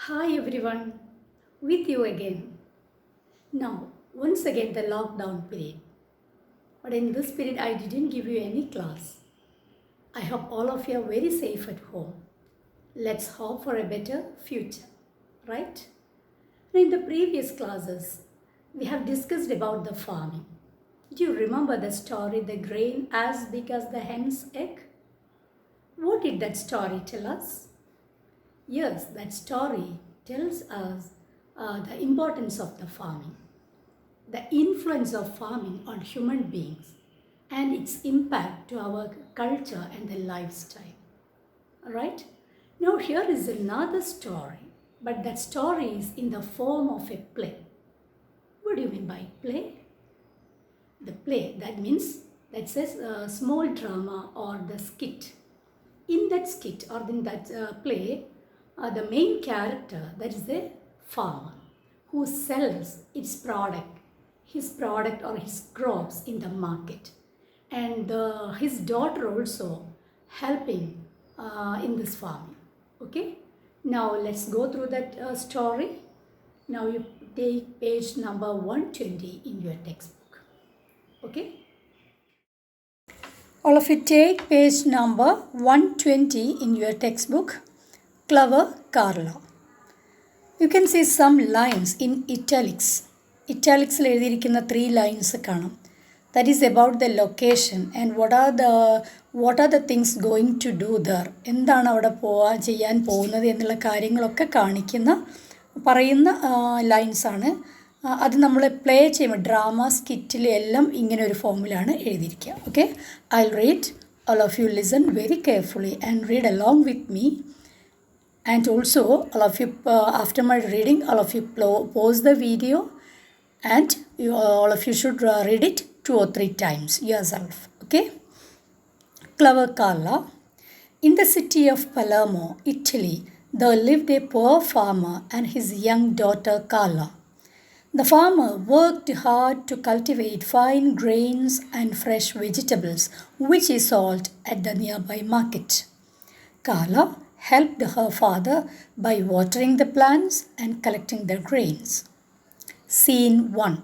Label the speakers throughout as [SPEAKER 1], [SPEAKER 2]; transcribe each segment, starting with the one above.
[SPEAKER 1] Hi everyone, with you again. Now, once again the lockdown period. But in this period, I didn't give you any class. I hope all of you are very safe at home. Let's hope for a better future, right? In the previous classes, we have discussed about the farming. Do you remember the story, the grain as big as the hen's egg? What did that story tell us? Yes, that story tells us the importance of the farming, the influence of farming on human beings, and its impact to our culture and the lifestyle. Alright? Now, here is another story, but that story is in the form of a play. What do you mean by play? The play, that means that says a small drama or the skit. In that skit or in that play, the main character, that is the farmer who sells his product or his crops in the market, and his daughter also helping in this farming. Okay, now let's go through that story. Now you take page number 120 in your textbook. Okay. All of you take page number 120 in your textbook, Clever Carla. You can see some lines in italics. Italicsൽ എഴുതിയിരിക്കുന്ന 3 lines കാണാം. That is about the location and what are the things going to do there. എന്താണ് അവിടെ ചെയ്യാൻ പോകുന്നത് എന്നുള്ള കാര്യങ്ങളൊക്കെ പറയുന്ന lines ആണ്. അത് നമ്മൾ പ്ലേ ചെയ്യുമ്പോൾ ഡ്രാമ സ്കിറ്റിൽ എല്ലാം ഇങ്ങനെ ഒരു ഫോമിലാണ് എഴുതിയിരിക്കുക. Okay, I will read. All of you listen very carefully and read along with me. And also, all of you, after my reading, all of you pause the video and all of you should read it 2 or 3 times yourself. Okay? Clever Carla. In the city of Palermo, Italy, there lived a poor farmer and his young daughter Carla. The farmer worked hard to cultivate fine grains and fresh vegetables, which he sold at the nearby market. Carla helped her father by watering the plants and collecting the grains. Scene 1.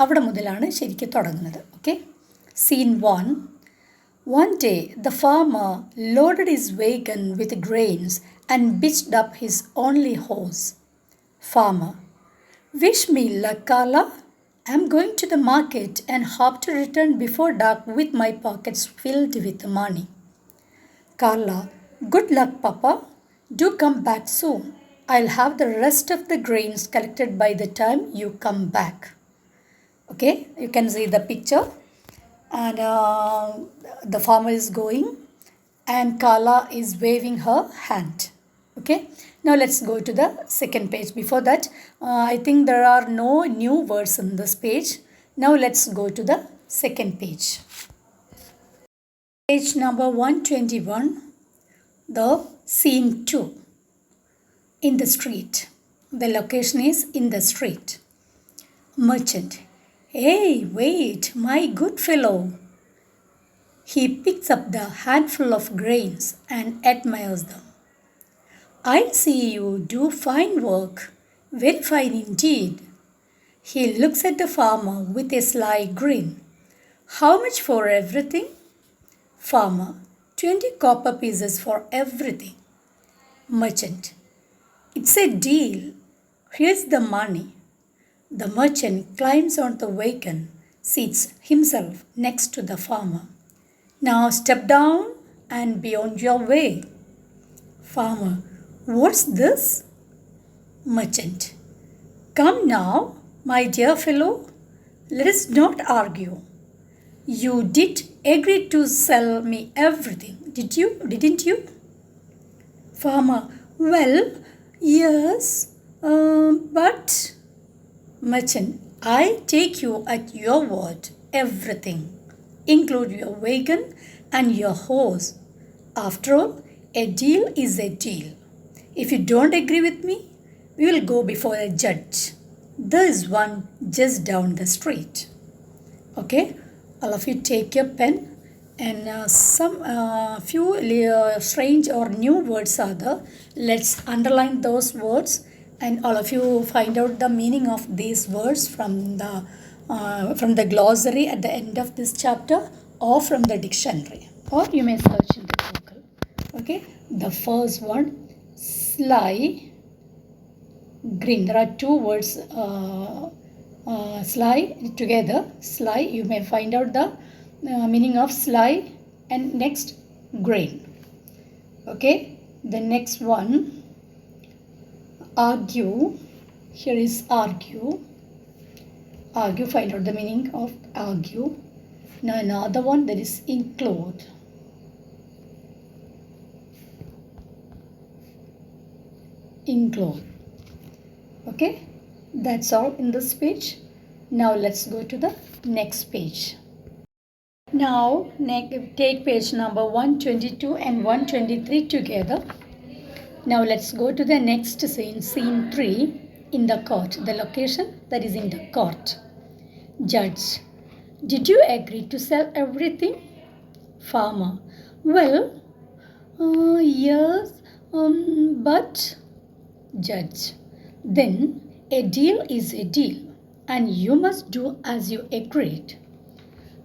[SPEAKER 1] അവിടെ മുതലാണ് ശരിക്കും തുടങ്ങുന്നത്. Okay? Scene 1. One day, the farmer loaded his wagon with grains and hitched up his only horse. Farmer: Wish me luck, Carla. I'm going to the market and hope to return before dark with my pockets filled with money. Carla: Good luck, Papa. Do come back soon. I'll have the rest of the grains collected by the time you come back. Okay, you can see the picture. And the farmer is going and Carla is waving her hand. Okay, now let's go to the second page. Before that, I think there are no new words in this page. Now let's go to the second page. Page number 121, the scene 2. In the street. The location is in the street. Merchant: Hey, wait, my good fellow. He picks up the handful of grains and admires them. I see you do fine work, very fine indeed. He looks at the farmer with a sly grin. How much for everything? Farmer: 20 copper pieces for everything. Merchant: It's a deal. Here's the money. The merchant climbs on the wagon, seats himself next to the farmer. Now step down and be on your way. Farmer: What's this? Merchant: Come now, my dear fellow. Let us not argue. You did agree to sell me everything, didn't you? Farmer: Well, yes, but... Merchant: I take you at your word, everything. Include your wagon and your horse. After all, a deal is a deal. If you don't agree with me, we will go before a judge. There is one just down the street. Okay, all of you take your pen And some few strange or new words are there. Let's underline those words, and all of you find out the meaning of these words from the glossary at the end of this chapter, or from the dictionary, or you may search in the Google. Okay, the first one, sly, green. There are two words, sly together. Sly, you may find out the meaning of sly, and next, grain. Okay, the next one, argue. Here is argue. Argue, find out the meaning of argue. Now another one, that is include. Include. Okay, that's all in this page. Now let's go to the next page. Now take page number 122 and 123 together. Now let's go to the next scene, scene 3, in the court. The location, that is in the court. Judge, did you agree to sell everything? Farmer, well, yes, but. Judge, then a deal is a deal, and you must do as you agreed.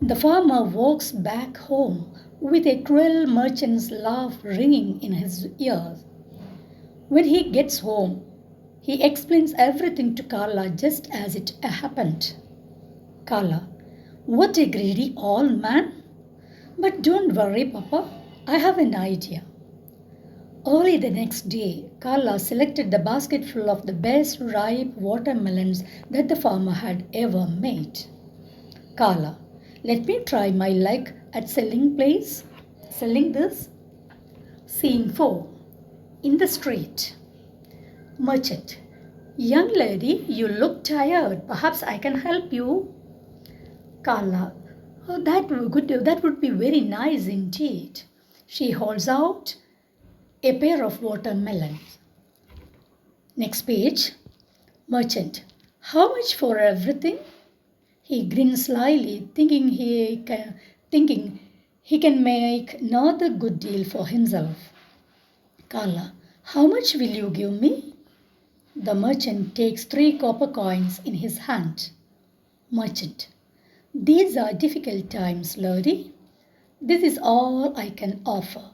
[SPEAKER 1] The farmer walks back home with a cruel merchant's laugh ringing in his ears. When he gets home, he explains everything to Carla just as it happened. Carla, what a greedy old man! But don't worry, Papa, I have an idea. Early the next day, Carla selected the basketful of the best ripe watermelons that the farmer had ever made. Carla, let me try my luck at selling this. Scene 4. In the street. Merchant, young lady, you look tired. Perhaps I can help you. Carla, oh, that would be very nice indeed. She holds out a pair of watermelons. Next page. Merchant, how much for everything? He grins slyly, thinking he can make another good deal for himself. Carla, how much will you give me? The merchant takes 3 copper coins in his hand. Merchant, these are difficult times, lady. This is all I can offer.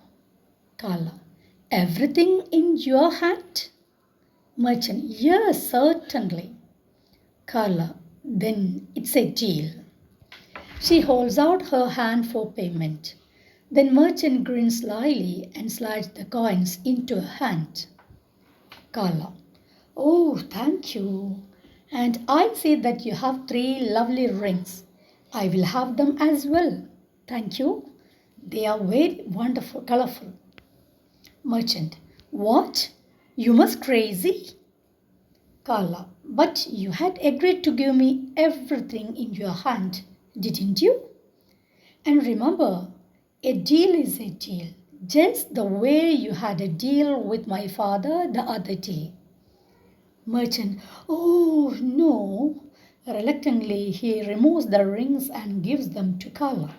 [SPEAKER 1] Carla, everything in your hand? Merchant, yes, certainly. Carla, then it's a deal. She holds out her hand for payment. Then merchant grins slyly and slides the coins into her hand. Carla, oh, thank you. And I see that you have 3 lovely rings. I will have them as well. Thank you. They are very wonderful, colorful. Merchant, what? You must crazy? Carla, but you had agreed to give me everything in your hand, didn't you? And remember, a deal is a deal, just the way you had a deal with my father the other day. Merchant, oh no. Reluctantly, he removes the rings and gives them to Carla.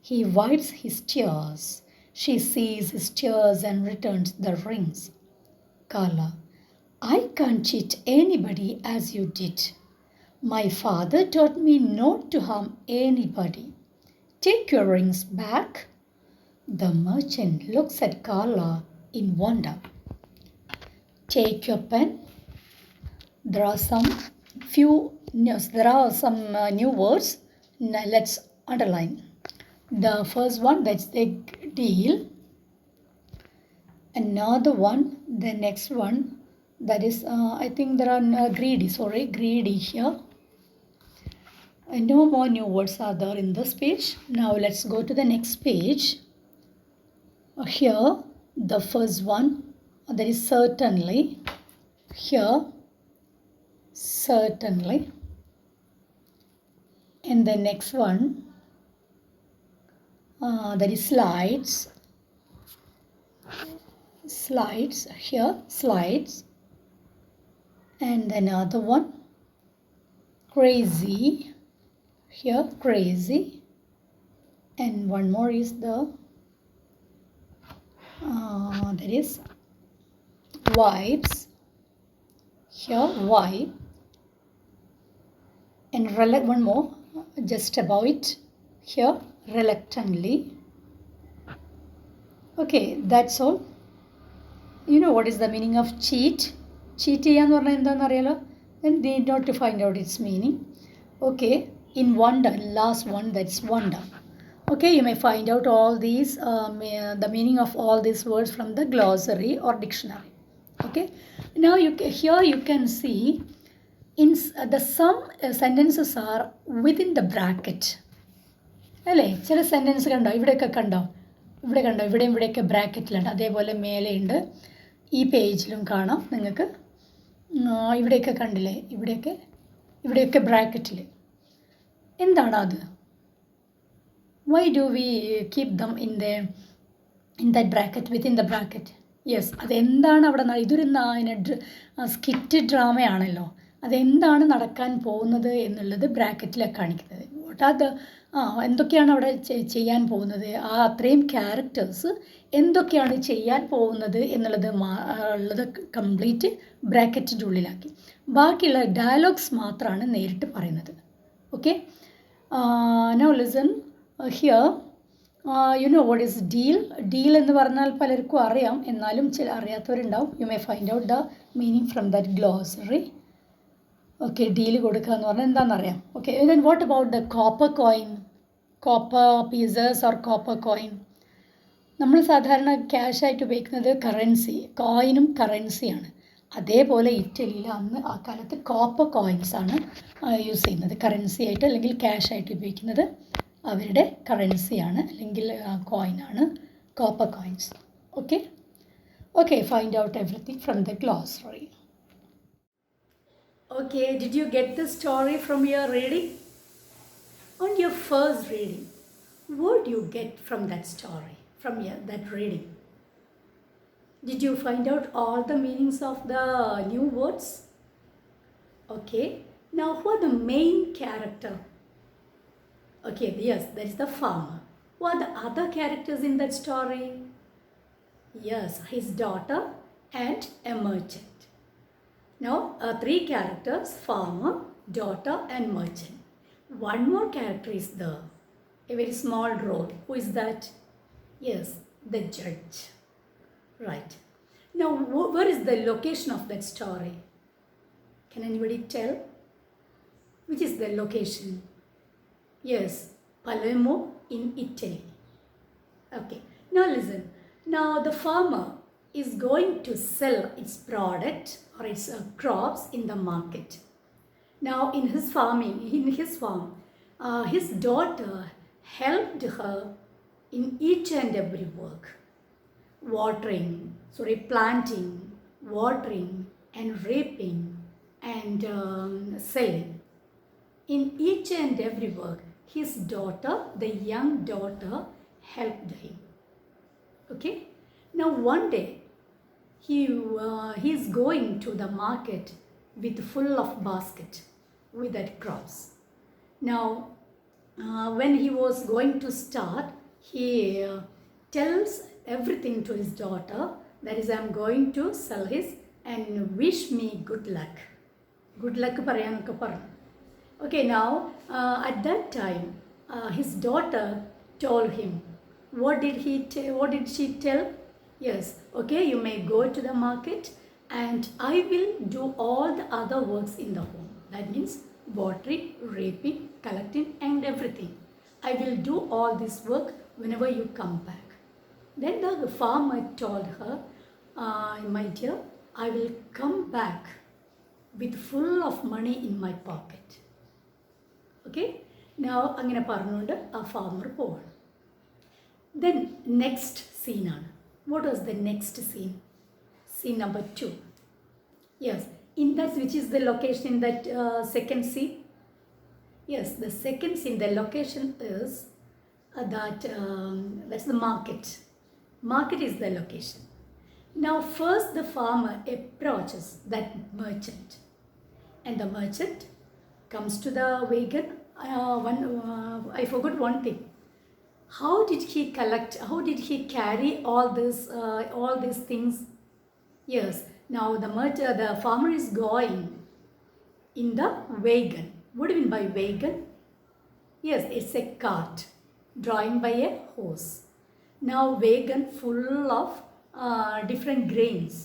[SPEAKER 1] He wipes his tears. She sees his tears and returns the rings. Carla, I can't cheat anybody as you did. My father taught me not to harm anybody. Take your rings back. The merchant looks at Carla in wonder. Take your pen. There are some new words. Now let's underline. The first one, that's the deal. Another one, the next one, that is, I think there are greedy here. And no more new words are there in this page. Now let's go to the next page. Here, the first one, that is certainly. Here, certainly. And the next one, that is slides. Slides, here, slides. And another one, crazy. Here, crazy. and one more is the there is wipes. Here wipe, and one more just above it, here reluctantly. Okay, that's all. You know what is the meaning of cheat? Cheat ചെയ്യാന്ന് പറഞ്ഞാൽ എന്താണെന്ന് അറിയാലോ. Then need not to find out its meaning. Okay, in wonder, last one, that's wonder. Okay, you may find out all these the meaning of all these words from the glossary or dictionary. Okay, now here you can see in the some sentences are within the bracket. അല്ലേ, ചില sentence കണ്ടോ, ഇവിടെയൊക്കെ കണ്ടോ, ഇവിടെ കണ്ടോ, ഇവിടെയൊക്കെ ബ്രാക്കറ്റിലുണ്ട്. അതേപോലെ മേലെയുണ്ട്, ഈ പേജിലും കാണാം നിങ്ങൾക്ക്. ഇവിടെയൊക്കെ കണ്ടില്ലേ, ഇവിടെയൊക്കെ ബ്രാക്കറ്റിൽ. എന്താണ് അത്? Why do we keep them in that bracket, within the bracket? Yes, അതെന്താണ് അവിടെ? ഇതൊരു സ്കിറ്റ് ഡ്രാമയാണല്ലോ. അതെന്താണ് നടക്കാൻ പോകുന്നത് എന്നുള്ളത് ബ്രാക്കറ്റിലാണ് കാണിക്കുന്നത്. വാട്ട് ആർ ദ എന്തൊക്കെയാണ് അവിടെ ചെയ്യാൻ പോകുന്നത്, ആ അത്രയും ക്യാരക്ടേഴ്സ് എന്തൊക്കെയാണ് ചെയ്യാൻ പോകുന്നത് എന്നുള്ളത് ഉള്ളത് കംപ്ലീറ്റ് ബ്രാക്കറ്റിൻ്റെ ഉള്ളിലാക്കി. ബാക്കിയുള്ള ഡയലോഗ്സ് മാത്രമാണ് നേരിട്ട് പറയുന്നത്. Okay, now listen here. You know what is deal? Deal എന്ന് പറഞ്ഞാൽ പലർക്കും അറിയാം, എന്നാലും ചില അറിയാത്തവരുണ്ടാവും. യു മേ ഫൈൻഡ് ഔട്ട് ദ മീനിങ് ഫ്രം ദാറ്റ് ഗ്ലോസറി. ഓക്കെ, ഡീൽ കൊടുക്കുക എന്ന് പറഞ്ഞാൽ എന്താണെന്നറിയാം. Okay, then what about the copper coin? Copper pieces or copper coin. നമ്മൾ സാധാരണ ക്യാഷായിട്ട് ഉപയോഗിക്കുന്നത് കറൻസി, കോയിനും കറൻസിയാണ്. അതേപോലെ ഇറ്റലിയിൽ അന്ന് ആ കാലത്ത് കോപ്പർ കോയിൻസ് ആണ് യൂസ് ചെയ്യുന്നത്. കറൻസി ആയിട്ട് അല്ലെങ്കിൽ ക്യാഷായിട്ട് ഉപയോഗിക്കുന്നത് അവരുടെ കറൻസിയാണ് അല്ലെങ്കിൽ കോയിനാണ്, copper coins. Okay, okay, find out everything from the glossary. Okay, did you get the story from your reading? On your first reading, what do you get from that story, from that reading? Did you find out all the meanings of the new words? Okay, now who are the main character? Okay, yes, that is the farmer. Who are the other characters in that story? Yes, his daughter and a merchant. Now, three characters: farmer, daughter and merchant. One more character is there, a very small role. Who is that? Yes, the judge. Right. Now, where is the location of that story? Can anybody tell? Which is the location? Yes, Palermo in Italy. Okay, now listen. Now, the farmer is going to sell its product or its crops in the market. Now in his farm, his daughter helped her in each and every work. Planting, watering and reaping and selling. In each and every work, his daughter, the young daughter, helped him. Okay? Now one day, he is going to the market with full of basket with that crops. Now, when he was going to start, he tells everything to his daughter. That is, I am going to sell his and wish me good luck. Good luck parayanokka parnu. Okay, now at that time, his daughter told him. What did she tell? Yes, okay, you may go to the market and I will do all the other works in the home. That means watering, reaping, collecting and everything. I will do all this work whenever you come back. Then the farmer told her, my dear, I will come back with full of money in my pocket. Okay, now angane parnondu a farmer povanu. Then next scene on. What was the next scene? Scene number 2. Yes, in that, which is the location in that second scene? Yes, the second scene, the location is that's the market. Market is the location. Now first the farmer approaches that merchant. And the merchant comes to the wagon. I forgot one thing. How did he collect? How did he carry all these things? Yes. Now the farmer is going in the wagon. What do you mean by wagon? Yes, it's a cart drawn by a horse. Now wagon full of different grains.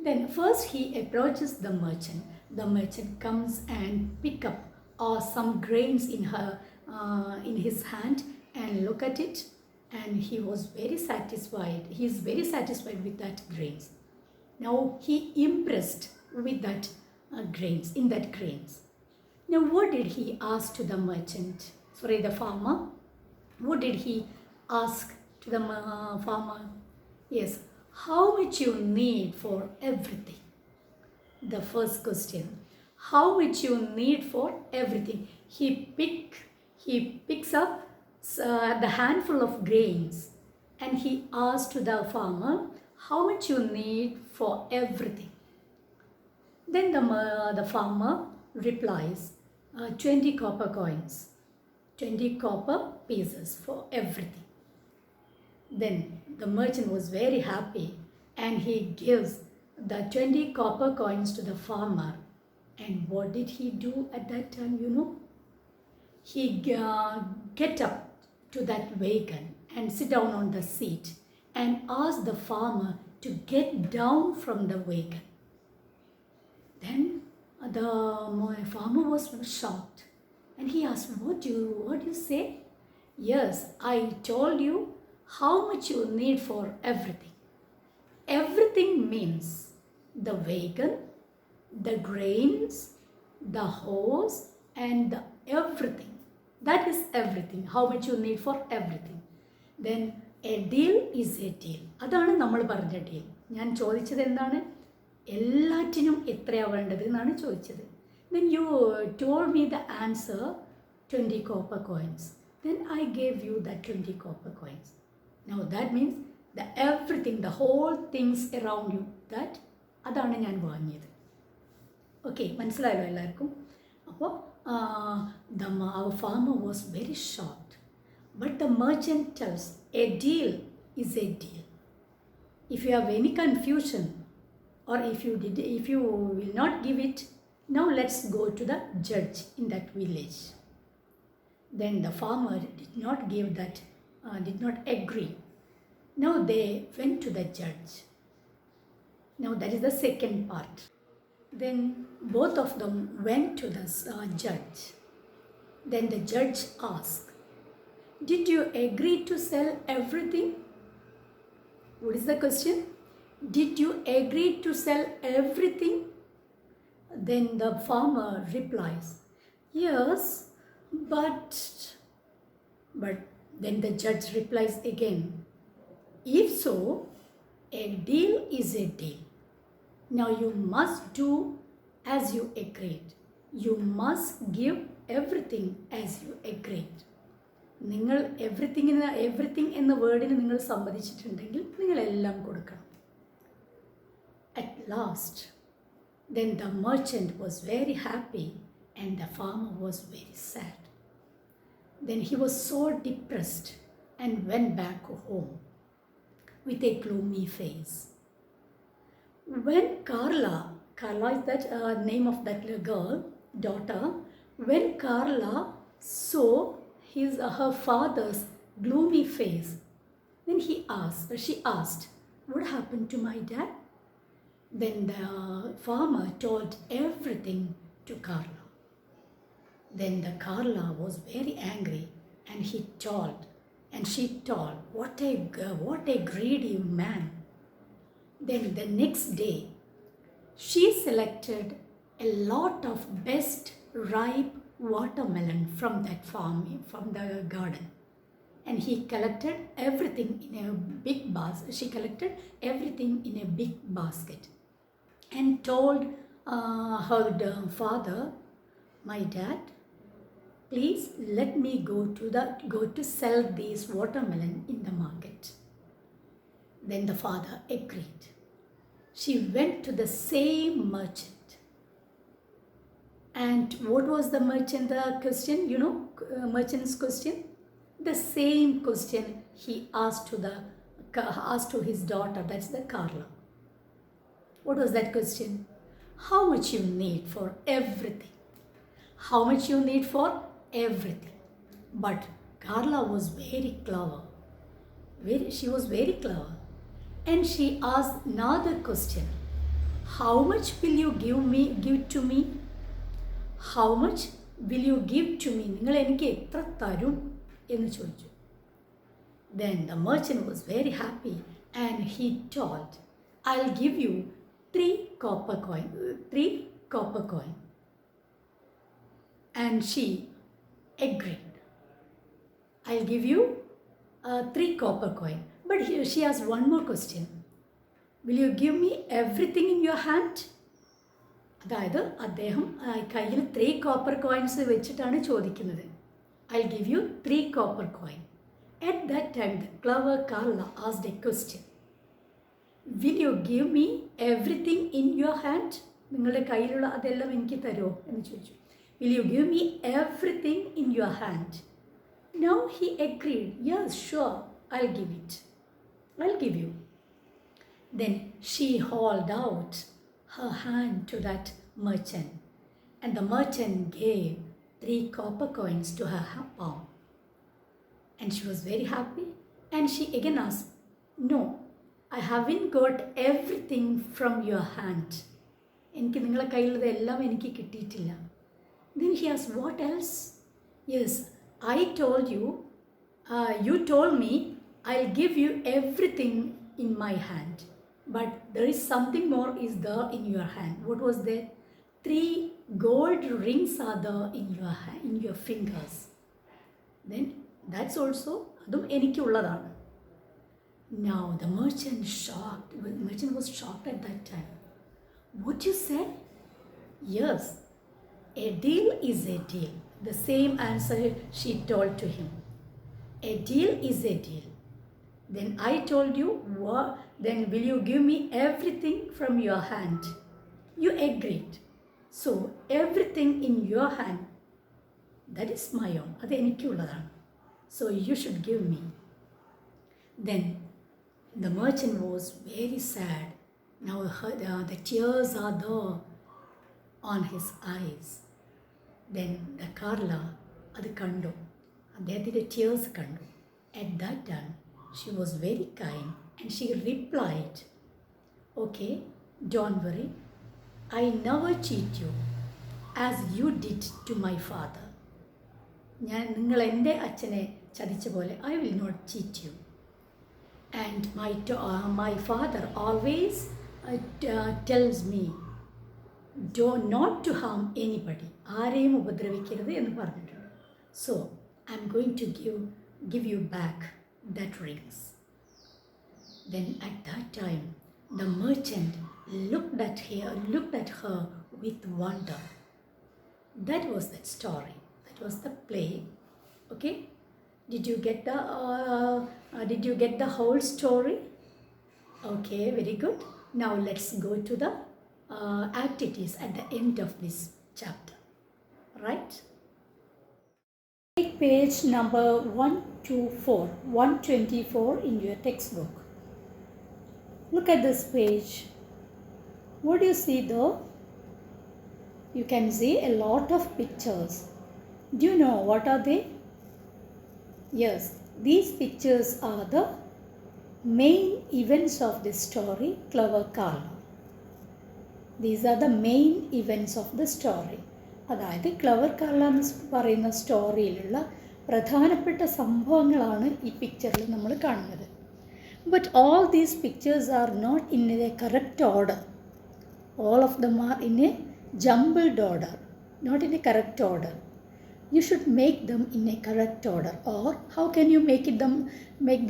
[SPEAKER 1] Then first he approaches the merchant. The merchant comes and pick up some grains in his hand and look at it, and he was very satisfied. He is very satisfied with that grains. Now he impressed with that grains. Now what did he ask to the merchant? Sorry, the farmer. What did he ask to the farmer? Yes, how much you need for everything? The first question. How much you need for everything? He picks up the handful of grains and he asked to the farmer, how much you need for everything? Then the farmer replies, 20 copper coins, 20 copper pieces for everything. Then the merchant was very happy and he gives the 20 copper coins to the farmer. And what did he do at that time, you know? He get up to that wagon and sit down on the seat and ask the farmer to get down from the wagon. Then the farmer was shocked and he asked, what do you say? Yes, I told you how much you need for everything. Everything means the wagon, the grains, the horse, and everything. That is everything. How much you need for everything. Then a deal is a deal. അതാണ് നമ്മൾ പറഞ്ഞ deal. ഞാൻ ചോദിച്ചത് എന്താണ്? എല്ലാറ്റിനും എത്രയാണ് വേണ്ടത് എന്നാണ് ചോദിച്ചത്. Then you told me the answer 20 copper coins. Then I gave you that 20 copper coins. Now that means the everything, the whole things around you, that അതാണ് ഞാൻ വാങ്ങിയത്. ഓക്കെ, മനസ്സിലായല്ലോ എല്ലാവർക്കും? അപ്പോൾ our farmer was very shocked. But the merchant tells, a deal is a deal. If you have any confusion or if you will not give it, now let's go to the judge in that village. Then the farmer did not agree. Now they went to the judge. Now that is the second part. Then both of them went to the judge. Then the judge asked, did you agree to sell everything? What is the question? Did you agree to sell everything? Then the farmer replies, yes, but then the judge replies again, if so, a deal is a deal. Now you must do as you agreed. You must give everything as you agreed. നിങ്ങൾ everything എന്ന വേർഡിന് നിങ്ങൾ സമ്മതിച്ചിട്ടുണ്ടെങ്കിൽ നിങ്ങളെല്ലാം കൊടുക്കണം. At last, then the merchant was very happy and the farmer was very sad. Then he was so depressed and went back home with a gloomy face. When Carla is that name of that girl, daughter, when Carla saw her father's gloomy face, then she asked, what happened to my dad? Then the farmer told everything to Carla. Then the Carla was very angry and she told, what a greedy man. Then the next day, she selected a lot of best ripe watermelon from that farm, from the garden. And he collected everything in a big basket. She collected everything in a big basket and told her father, my dad, please let me go to sell these watermelon in the market. Then the father agreed. She went to the same merchant. And what was the merchant question? You know, merchant's question? the same question he asked to his daughter, that's the Carla. What was that question? How much you need for everything? How much you need for everything? But Carla was very clever. She was very clever. And she asked another question. How much will you give to me? How much will you give to me? നിങ്ങൾ എനിക്ക് എത്ര തരും എന്ന് ചോദിച്ചു. Then the merchant was very happy and he told, I'll give you 3 copper coin. And she agreed. I'll give you 3 copper coin. But here she has one more question. Will you give me everything in your hand? അതായത് അദ്ദേഹം കയ്യിൽ 3 copper coins വെച്ചിട്ടാണ് ചോദിക്കുന്നത്. I'll give you 3 copper coin. At that time, the clever Carla asked a question. Will you give me everything in your hand? നിങ്ങളുടെ കയ്യിലുള്ള അതെല്ലാം എനിക്ക് തരുമോ എന്ന് ചോദിച്ചു. Will you give me everything in your hand? Now he agreed. Yes, sure, I'll give it. I'll give you. Then she hauled out her hand to that merchant, and the merchant gave 3 copper coins to her palm. And she was very happy, and she again asked, No, I haven't got everything from your hand. എനിക്ക് നിങ്ങളുടെ കയ്യിലുള്ളതെല്ലാം എനിക്ക് കിട്ടിയിട്ടില്ല. Then he asked, What else? Yes, I told you, you told me I'll give you everything in my hand. But there is something more is there in your hand. What was there? 3 gold rings are there in your hand, in your fingers. Then that's also adum enikkulladaanu. Now the merchant was shocked at that time. What you said? Yes, a deal is a deal. The same answer she told to him. A deal is a deal. Then I told you, then will you give me everything from your hand? You agreed. So everything in your hand, that is my own. അത് എനിക്കുള്ളതാണ്. So you should give me. Then the merchant was very sad. Now the tears are there on his eyes. Then the Carla അത് കണ്ടു. അദ്ദേഹത്തിൻ്റെ tears കണ്ടു. At that time, she was very kind and she replied, Okay, don't worry. I never cheat you as you did to my father. നിങ്ങൾ എൻ്റെ അച്ഛനെ ചതിച്ച പോലെ I will not cheat you. And my father always tells me not to harm anybody. ആരെയും ഉപദ്രവിക്കരുത് എന്ന് പറഞ്ഞിട്ടുണ്ട്. So I'm going to give you back that rings. Then at that time, the merchant looked at her with wonder. That was that story. That was the play. Okay? Did you get the whole story? Okay, very good. Now let's go to the activities at the end of this chapter. Right? Take page number 124 in your textbook. Look at this page. What do you see though? You can see a lot of pictures. Do you know what are they? Yes, these pictures are the main events of this story, Clever Carla. These are the main events of the story. അതായത് clever Carla എന്ന് പറയുന്ന സ്റ്റോറിയിലുള്ള പ്രധാനപ്പെട്ട സംഭവങ്ങളാണ് ഈ പിക്ചറിൽ നമ്മൾ കാണുന്നത്. But all these pictures are not in a correct order. All of them are in a jumbled order, not in a correct order. You should make them in a correct order. Or how can you make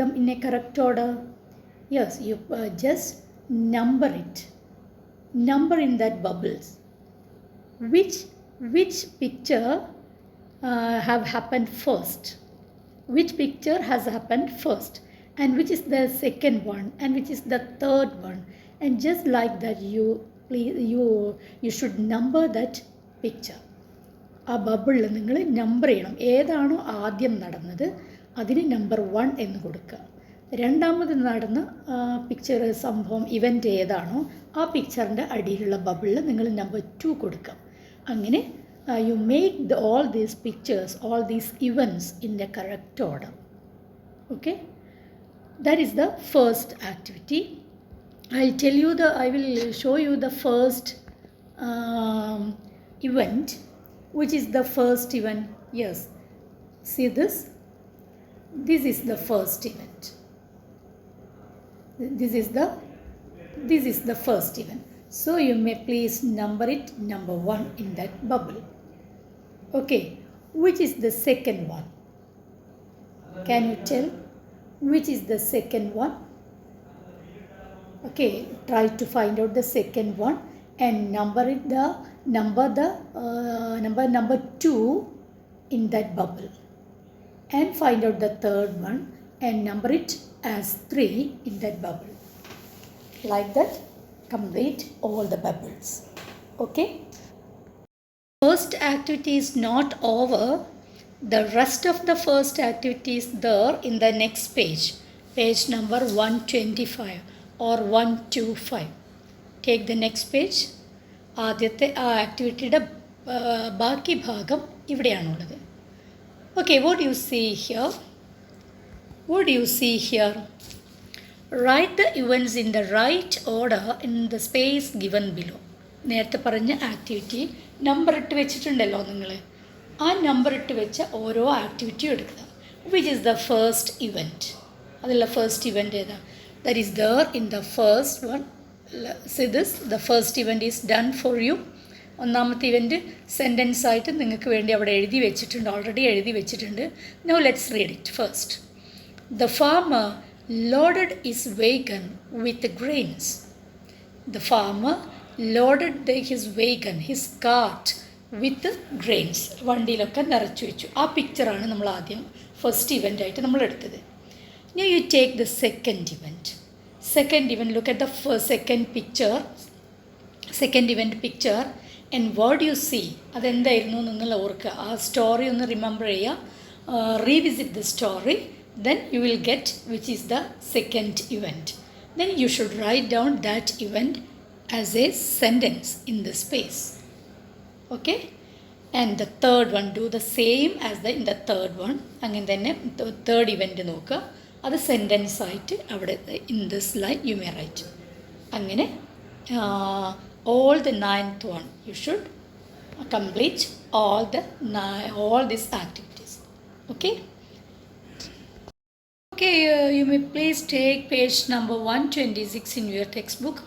[SPEAKER 1] them in a correct order? Yes, you just number it. Number in that bubbles. Which picture have happened first? Which picture has happened first? And which is the second one? And which is the third one? And just like that, you should number that picture. ആ ബബിളിൽ നിങ്ങൾ number ചെയ്യണം. ഏതാണോ ആദ്യം നടന്നത് അതിന് number 1 എന്ന് കൊടുക്കുക. രണ്ടാമത് നടന്ന പിക്ചർ സംഭവം ഇവൻ്റ് ഏതാണോ ആ പിക്ചറിൻ്റെ അടിയിലുള്ള ബബിളിൽ നിങ്ങൾ നമ്പർ 2 കൊടുക്കുക. അങ്ങനെ you make all these pictures, all these events in the correct order. Okay, that is the first activity. I will show you the first event. Which is the first event? Yes, see this is the first event. This is the first event. So you may please number it number 1 in that bubble. Okay, which is the second one? Can you tell which is the second one? Okay, try to find out the second one and number 2 in that bubble, and find out the third one and number it as 3 in that bubble. Like that, complete all the bubbles. Okay, first activity is not over. The rest of the first activity is there in the next page number 125 or 125. Take the next page. ആദ്യത്തെ ആ ആക്ടിവിറ്റിയുടെ ബാക്കി ഭാഗം ഇവിടെയാണുള്ളത്. Okay, what do you see here? Write the events in the right order in the space given below. നേരത്തെ പറഞ്ഞ activity number ഇട്ട് വെച്ചിട്ടുണ്ടല്ലോ നിങ്ങൾ. ആ നമ്പർ ഇട്ട് വെച്ച ഓരോ ആക്ടിവിറ്റിയും എടുക്കുക. Which is the first event? അതിലുള്ള ഫസ്റ്റ് ഇവൻറ്റ് ഏതാ? That is there in the first one. See this, the first event is done for you. ഒന്നാമത്തെ ഇവൻറ്റ് സെൻറ്റൻസ് ആയിട്ട് നിങ്ങൾക്ക് വേണ്ടി അവിടെ ഓൾറെഡി എഴുതി വെച്ചിട്ടുണ്ട്. Now let's read it first. The farmer loaded his wagon with grains. The farmer loaded his cart with grains. വണ്ടിയിലൊക്കെ നിറച്ചു വെച്ചു. ആ പിക്ചറാണ് നമ്മൾ ആദ്യം ഫസ്റ്റ് ഇവൻ്റ് ആയിട്ട് നമ്മൾ എടുത്തത്. Now you take the second event. Second event, look at the second event picture, and what you see, അതെന്തായിരുന്നു നിങ്ങൾ ഓർക്കുക. ആ സ്റ്റോറി ഒന്ന് റിമെമ്പർ ചെയ്യുക. Revisit the story, then you will get which is the second event. Then you should write down that event as a sentence in the space. Okay, and the third one, do the same as in the third one. അങ്ങനെ തന്നെ third event നോക്കുക. അത് sentence ആയിട്ട് അവിടെ in this line you may write. അങ്ങനെ all the 9th one you should complete all these activities. Okay, you may please take page number 126 in your textbook.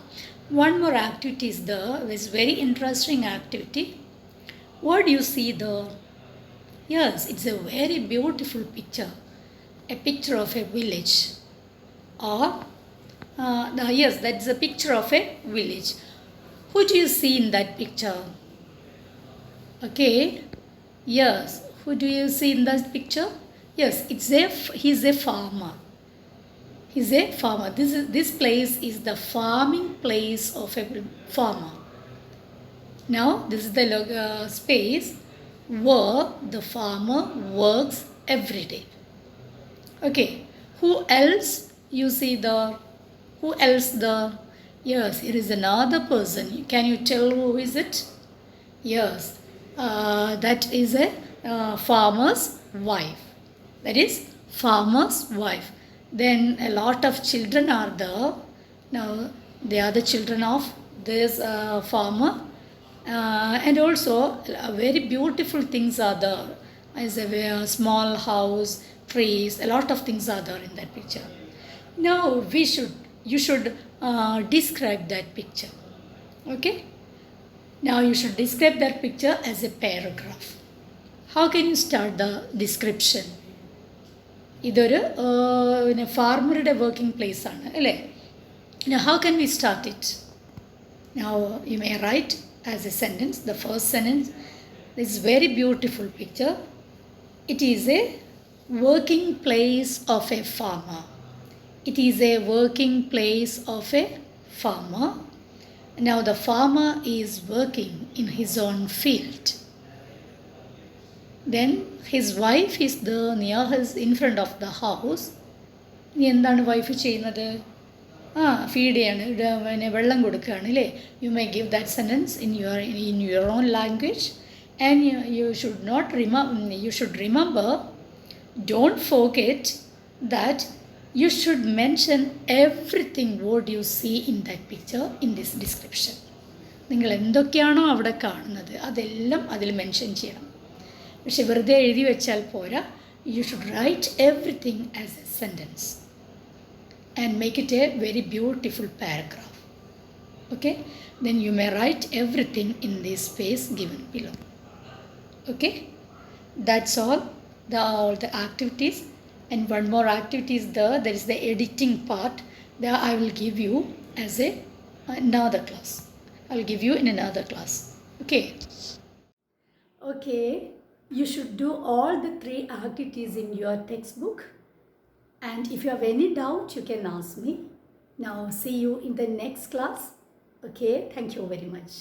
[SPEAKER 1] One more activity is there. It's very interesting activity. What do you see there? Yes, it's a very beautiful picture. A picture of a village, or yes, that's a picture of a village. Who do you see in that picture? Okay, yes, who do you see in that picture? Yes, he's a farmer. This place is the farming place of a farmer. Now this is the space where the farmer works every day. Okay, who else you see there? Who else there? Yes, here is another person. Can you tell who is it? Yes, that is a farmer's wife. That is farmer's wife. Then a lot of children are there. Now they are the children of this farmer. And also very beautiful things are there. As a small house, trees, a lot of things are there in that picture. Now you should describe that picture. Okay, now you should describe that picture as a paragraph. How can you start the description? ഇതൊരു ഫാർമറുടെ working place ആണ് അല്ലേ. Now how can we start it? Now you may write as a sentence. The first sentence, this very beautiful picture. It is a working place of a farmer. It is a working place of a farmer. Now the farmer is working in his own field. Then his wife is there near his in front of the house. ഇനി എന്താണ് wife ചെയ്യുന്നത്? Feed ചെയ്യാണ്, പിന്നെ വെള്ളം കൊടുക്കുകയാണ് അല്ലേ. You may give that sentence in your own language and you should remember, don't forget that you should mention everything what you see in that picture in this description. നിങ്ങൾ എന്തൊക്കെയാണോ അവിടെ കാണുന്നത് അതെല്ലാം അതിൽ മെൻഷൻ ചെയ്യണം. പക്ഷെ വെറുതെ എഴുതി വെച്ചാൽ പോരാ. You should write everything as a sentence and make it a very beautiful paragraph. Okay? Then you may write everything in this space given below. Okay? That's all the activities. And one more activity is there. There is the editing part. There I will give you as another class. I will give you in another class. Okay. Okay. You should do all the 3 activities in your textbook. And if you have any doubt, you can ask me. Now see you in the next class. Okay. Thank you very much.